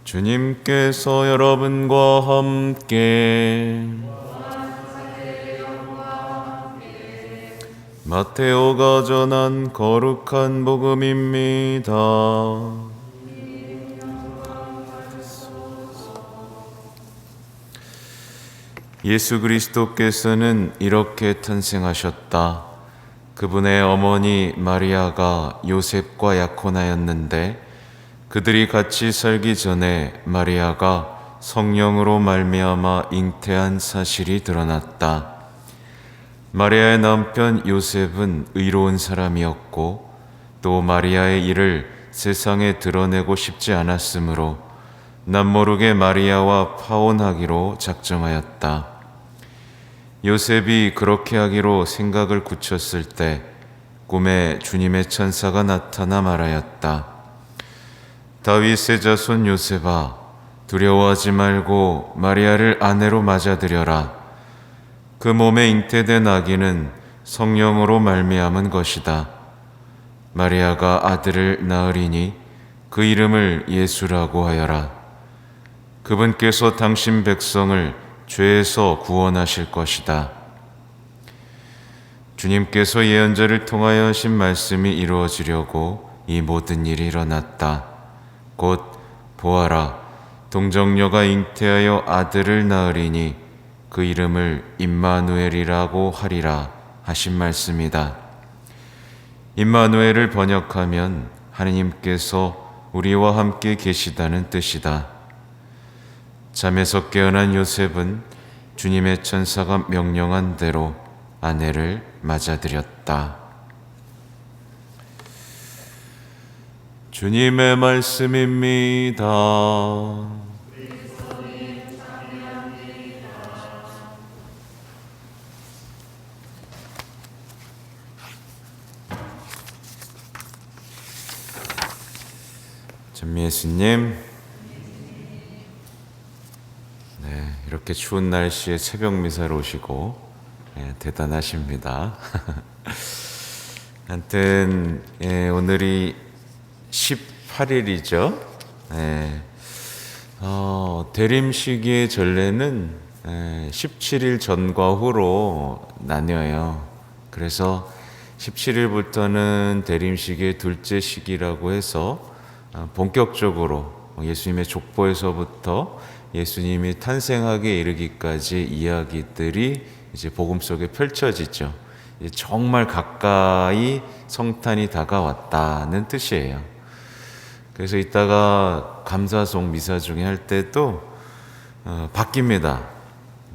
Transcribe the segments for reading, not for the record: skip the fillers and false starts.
주님께서 여러분과 함께 마테오가 전한 거룩한 복음입니다. 예수 그리스도께서는 이렇게 탄생하셨다. 그분의 어머니 마리아가 요셉과 약혼하였는데 그들이 같이 살기 전에 마리아가 성령으로 말미암아 잉태한 사실이 드러났다. 마리아의 남편 요셉은 의로운 사람이었고 또 마리아의 일을 세상에 드러내고 싶지 않았으므로 남모르게 마리아와 파혼하기로 작정하였다. 요셉이 그렇게 하기로 생각을 굳혔을 때 꿈에 주님의 천사가 나타나 말하였다. 다윗의 자손 요셉아, 두려워하지 말고 마리아를 아내로 맞아들여라. 그 몸에 잉태된 아기는 성령으로 말미암은 것이다. 마리아가 아들을 낳으리니 그 이름을 예수라고 하여라. 그분께서 당신 백성을 죄에서 구원하실 것이다. 주님께서 예언자를 통하여 하신 말씀이 이루어지려고 이 모든 일이 일어났다. 곧 보아라, 동정녀가 잉태하여 아들을 낳으리니 그 이름을 임마누엘이라고 하리라 하신 말씀이다. 임마누엘을 번역하면 하느님께서 우리와 함께 계시다는 뜻이다. 잠에서 깨어난 요셉은 주님의 천사가 명령한 대로 아내를 맞아들였다. 주님의 말씀입니다. 전 예수님, 이렇게 추운 날씨에 새벽 미사를 오시고 대단하십니다. 하여튼 오늘이 18일이죠. 대림시기의 전례는 17일 전과 후로 나뉘어요. 그래서 17일부터는 대림시기의 둘째 시기라고 해서 본격적으로 예수님의 족보에서부터 예수님이 탄생하게 이르기까지 이야기들이 이제 복음 속에 펼쳐지죠. 이제 정말 가까이 성탄이 다가왔다는 뜻이에요. 그래서 이따가 감사송 미사 중에 할 때도 바뀝니다.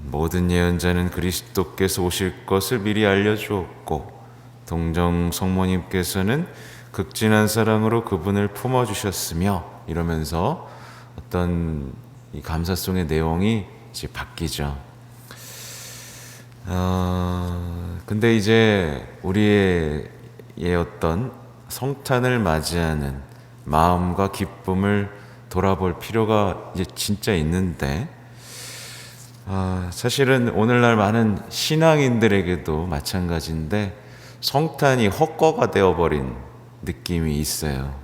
모든 예언자는 그리스도께서 오실 것을 미리 알려주었고 동정 성모님께서는 극진한 사랑으로 그분을 품어주셨으며 이러면서 어떤 이 감사송의 내용이 이제 바뀌죠. 근데 이제 우리의 어떤 성탄을 맞이하는 마음과 기쁨을 돌아볼 필요가 이제 진짜 있는데, 사실은 오늘날 많은 신앙인들에게도 마찬가지인데 성탄이 헛거가 되어버린 느낌이 있어요.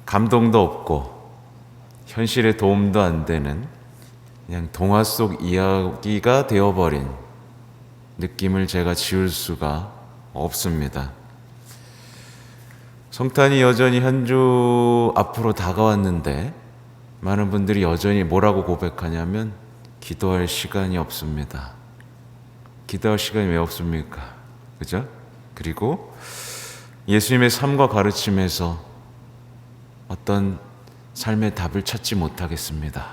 감동도 없고 현실에 도움도 안 되는 그냥 동화 속 이야기가 되어버린 느낌을 제가 지울 수가 없습니다. 성탄이 여전히 한 주 앞으로 다가왔는데 많은 분들이 여전히 뭐라고 고백하냐면 기도할 시간이 없습니다. 기도할 시간이 왜 없습니까? 그죠? 그리고 예수님의 삶과 가르침에서 어떤 삶의 답을 찾지 못하겠습니다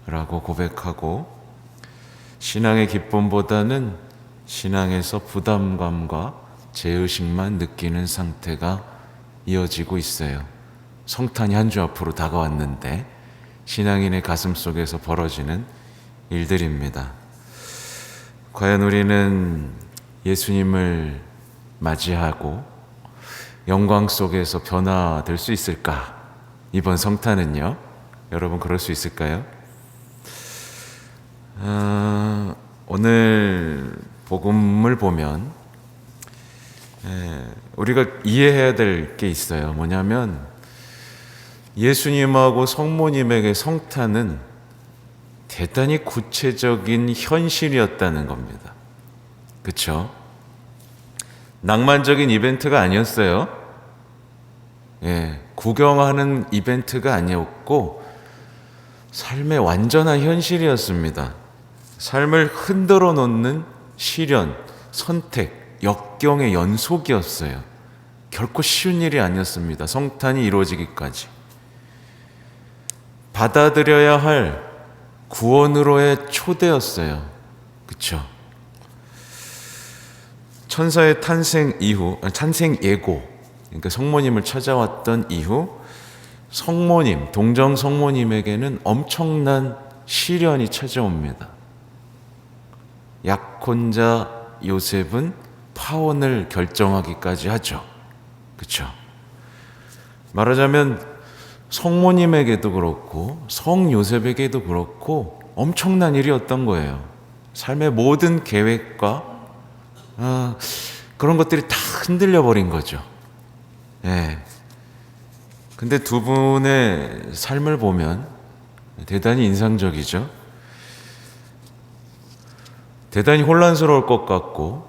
라고 고백하고 신앙의 기쁨보다는 신앙에서 부담감과 죄의식만 느끼는 상태가 이어지고 있어요. 성탄이 한 주 앞으로 다가왔는데 신앙인의 가슴 속에서 벌어지는 일들입니다. 과연 우리는 예수님을 맞이하고 영광 속에서 변화될 수 있을까? 이번 성탄은요? 여러분 그럴 수 있을까요? 오늘 복음을 보면 우리가 이해해야 될 게 있어요. 뭐냐면 예수님하고 성모님에게 성탄은 대단히 구체적인 현실이었다는 겁니다. 그렇죠? 낭만적인 이벤트가 아니었어요. 구경하는 이벤트가 아니었고 삶의 완전한 현실이었습니다. 삶을 흔들어 놓는 시련, 선택, 역경의 연속이었어요. 결코 쉬운 일이 아니었습니다. 성탄이 이루어지기까지. 받아들여야 할 구원으로의 초대였어요. 그렇죠? 천사의 탄생 예고, 그러니까 성모님을 찾아왔던 이후 성모님, 동정 성모님에게는 엄청난 시련이 찾아옵니다. 약혼자 요셉은 파혼을 결정하기까지 하죠. 그렇죠? 말하자면 성모님에게도 그렇고 성 요셉에게도 그렇고 엄청난 일이었던 거예요. 삶의 모든 계획과 그런 것들이 다 흔들려 버린 거죠. 근데 두 분의 삶을 보면 대단히 인상적이죠. 대단히 혼란스러울 것 같고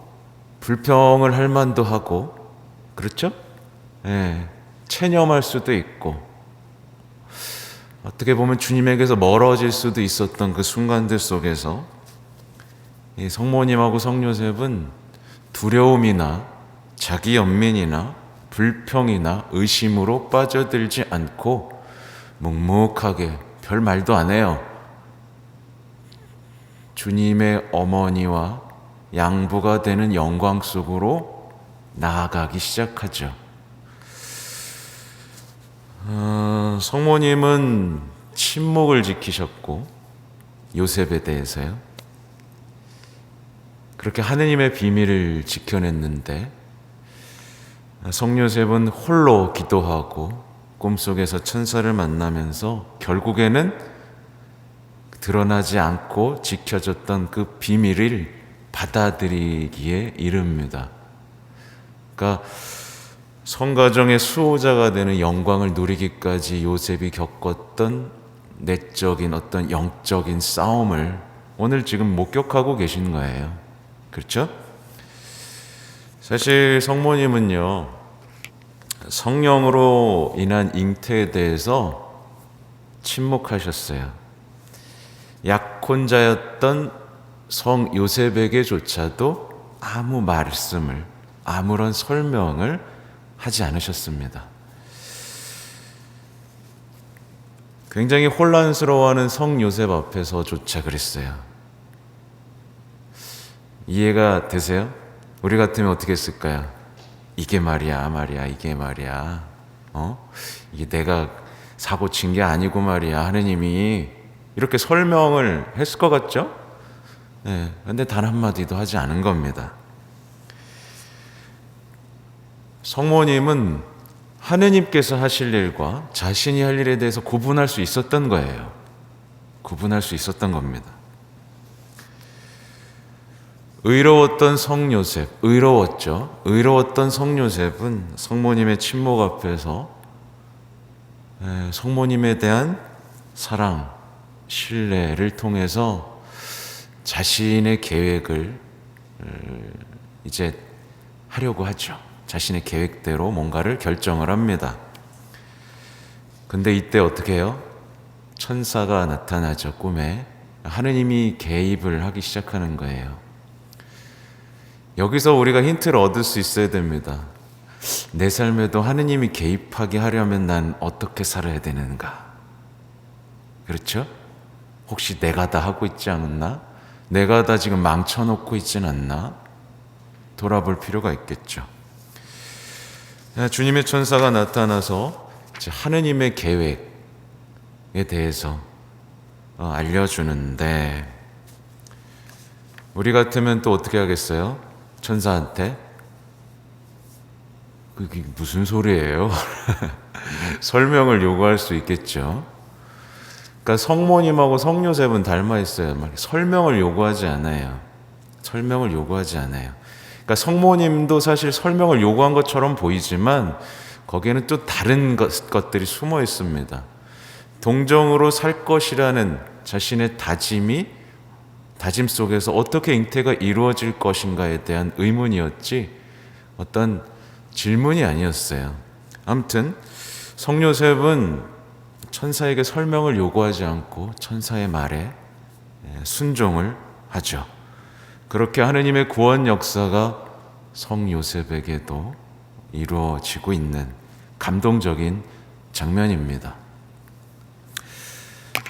불평을 할 만도 하고 그렇죠? 체념할 수도 있고 어떻게 보면 주님에게서 멀어질 수도 있었던 그 순간들 속에서 이 성모님하고 성요셉은 두려움이나 자기 연민이나 불평이나 의심으로 빠져들지 않고 묵묵하게 별 말도 안 해요. 주님의 어머니와 양부가 되는 영광 속으로 나아가기 시작하죠. 성모님은 침묵을 지키셨고 요셉에 대해서요. 그렇게 하느님의 비밀을 지켜냈는데 성요셉은 홀로 기도하고 꿈속에서 천사를 만나면서 결국에는 드러나지 않고 지켜졌던 그 비밀을 받아들이기에 이릅니다. 그러니까 성가정의 수호자가 되는 영광을 누리기까지 요셉이 겪었던 내적인 어떤 영적인 싸움을 오늘 지금 목격하고 계신 거예요. 그렇죠? 사실 성모님은요, 성령으로 인한 잉태에 대해서 침묵하셨어요. 약혼자였던 성 요셉에게조차도 아무 말씀을, 아무런 설명을 하지 않으셨습니다. 굉장히 혼란스러워하는 성 요셉 앞에서조차 그랬어요. 이해가 되세요? 우리 같으면 어떻게 했을까요? 이게 말이야, 이게 말이야. 이게 내가 사고 친 게 아니고 말이야. 하느님이 이렇게 설명을 했을 것 같죠? 근데 단 한마디도 하지 않은 겁니다. 성모님은 하느님께서 하실 일과 자신이 할 일에 대해서 구분할 수 있었던 거예요. 구분할 수 있었던 겁니다. 의로웠던 성요셉, 의로웠죠. 의로웠던 성요셉은 성모님의 침묵 앞에서 성모님에 대한 사랑, 신뢰를 통해서 자신의 계획을 이제 하려고 하죠. 자신의 계획대로 뭔가를 결정을 합니다. 근데 이때 어떻게 해요? 천사가 나타나죠, 꿈에. 하느님이 개입을 하기 시작하는 거예요. 여기서 우리가 힌트를 얻을 수 있어야 됩니다. 내 삶에도 하느님이 개입하게 하려면 난 어떻게 살아야 되는가? 그렇죠? 혹시 내가 다 하고 있지 않나? 내가 다 지금 망쳐놓고 있진 않나? 돌아볼 필요가 있겠죠. 주님의 천사가 나타나서 하느님의 계획에 대해서 알려주는데 우리 같으면 또 어떻게 하겠어요? 천사한테 그게 무슨 소리예요? 설명을 요구할 수 있겠죠. 그러니까 성모님하고 성요셉은 닮아 있어요. 설명을 요구하지 않아요. 설명을 요구하지 않아요. 그러니까 성모님도 사실 설명을 요구한 것처럼 보이지만 거기에는 또 다른 것들이 숨어 있습니다. 동정으로 살 것이라는 자신의 다짐 속에서 어떻게 잉태가 이루어질 것인가에 대한 의문이었지 어떤 질문이 아니었어요. 아무튼 성요셉은 천사에게 설명을 요구하지 않고 천사의 말에 순종을 하죠. 그렇게 하느님의 구원 역사가 성요셉에게도 이루어지고 있는 감동적인 장면입니다.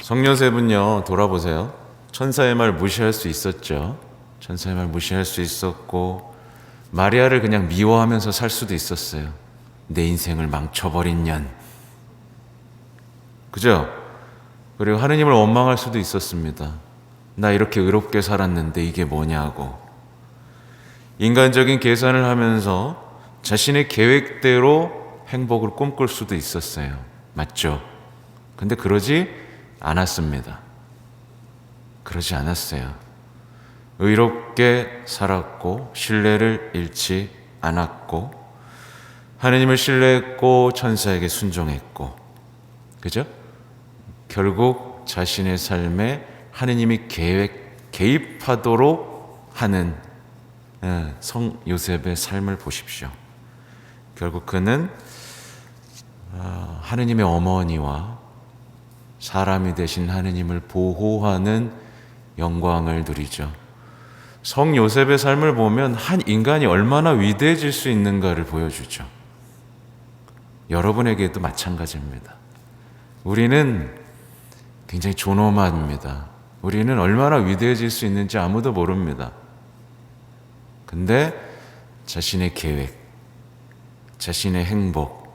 성요셉은요, 돌아보세요. 천사의 말 무시할 수 있었죠. 천사의 말 무시할 수 있었고 마리아를 그냥 미워하면서 살 수도 있었어요. 내 인생을 망쳐버린 년. 그죠? 그리고 하느님을 원망할 수도 있었습니다. 나 이렇게 의롭게 살았는데 이게 뭐냐고. 인간적인 계산을 하면서 자신의 계획대로 행복을 꿈꿀 수도 있었어요. 맞죠? 근데 그러지 않았습니다. 그러지 않았어요. 의롭게 살았고 신뢰를 잃지 않았고 하느님을 신뢰했고 천사에게 순종했고, 그죠? 결국 자신의 삶에 하느님이 개입하도록 하는 성요셉의 삶을 보십시오. 결국 그는 하느님의 어머니와 사람이 되신 하느님을 보호하는 영광을 누리죠. 성요셉의 삶을 보면 한 인간이 얼마나 위대해질 수 있는가를 보여주죠. 여러분에게도 마찬가지입니다. 우리는 굉장히 존엄합니다. 우리는 얼마나 위대해질 수 있는지 아무도 모릅니다. 근데 자신의 계획, 자신의 행복,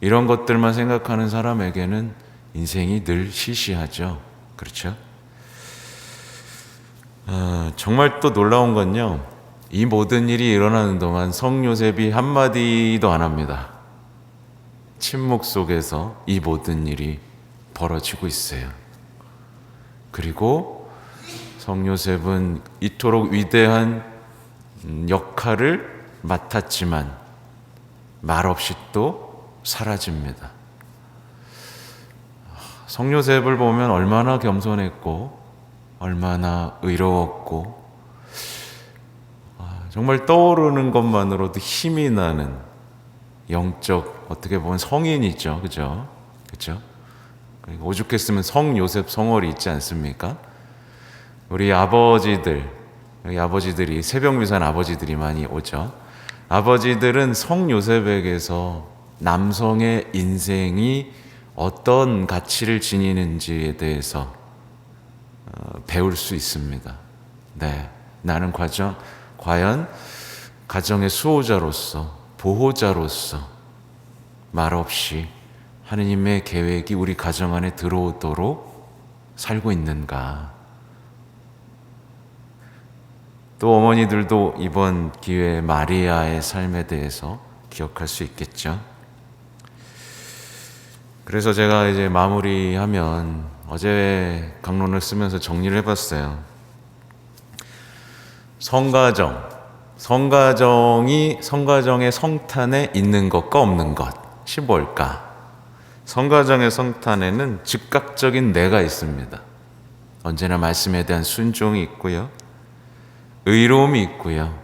이런 것들만 생각하는 사람에게는 인생이 늘 시시하죠. 그렇죠? 정말 또 놀라운 건요, 이 모든 일이 일어나는 동안 성요셉이 한마디도 안 합니다. 침묵 속에서 이 모든 일이 벌어지고 있어요. 그리고 성요셉은 이토록 위대한 역할을 맡았지만 말없이 또 사라집니다. 성요셉을 보면 얼마나 겸손했고 얼마나 의로웠고 정말 떠오르는 것만으로도 힘이 나는 영적, 어떻게 보면 성인이죠. 그죠? 그죠? 오죽했으면 성요셉 성월이 있지 않습니까? 우리 아버지들, 여기 아버지들이, 새벽미산 아버지들이 많이 오죠. 아버지들은 성요셉에게서 남성의 인생이 어떤 가치를 지니는지에 대해서 배울 수 있습니다. 네, 나는 과연 가정의 수호자로서, 보호자로서 말없이 하느님의 계획이 우리 가정 안에 들어오도록 살고 있는가. 또 어머니들도 이번 기회에 마리아의 삶에 대해서 기억할 수 있겠죠. 그래서 제가 이제 마무리하면 어제 강론을 쓰면서 정리를 해봤어요. 성가정의 성탄에 있는 것과 없는 것이 뭘까? 성가정의 성탄에는 즉각적인 내가 있습니다. 언제나 말씀에 대한 순종이 있고요, 의로움이 있고요,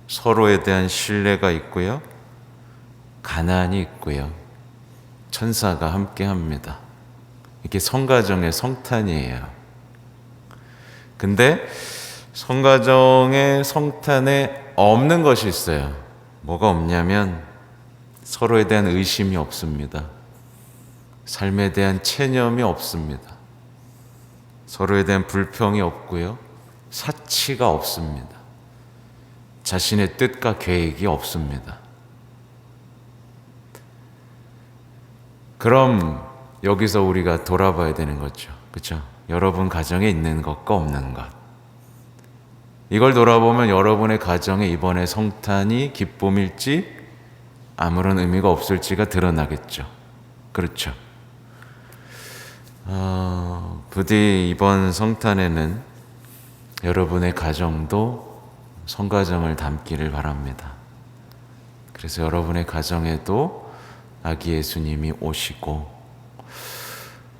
서로에 대한 신뢰가 있고요, 가난이 있고요, 천사가 함께합니다. 이게 성가정의 성탄이에요. 근데 성가정의 성탄에 없는 것이 있어요. 뭐가 없냐면 서로에 대한 의심이 없습니다. 삶에 대한 체념이 없습니다. 서로에 대한 불평이 없고요, 사치가 없습니다. 자신의 뜻과 계획이 없습니다. 그럼 여기서 우리가 돌아봐야 되는 거죠. 그렇죠? 여러분 가정에 있는 것과 없는 것. 이걸 돌아보면 여러분의 가정에 이번에 성탄이 기쁨일지 아무런 의미가 없을지가 드러나겠죠. 그렇죠? 부디 이번 성탄에는 여러분의 가정도 성가정을 담기를 바랍니다. 그래서 여러분의 가정에도 아기 예수님이 오시고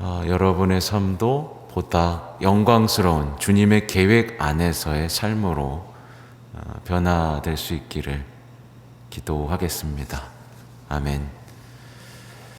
여러분의 삶도 보다 영광스러운 주님의 계획 안에서의 삶으로 변화될 수 있기를 기도하겠습니다. 아멘.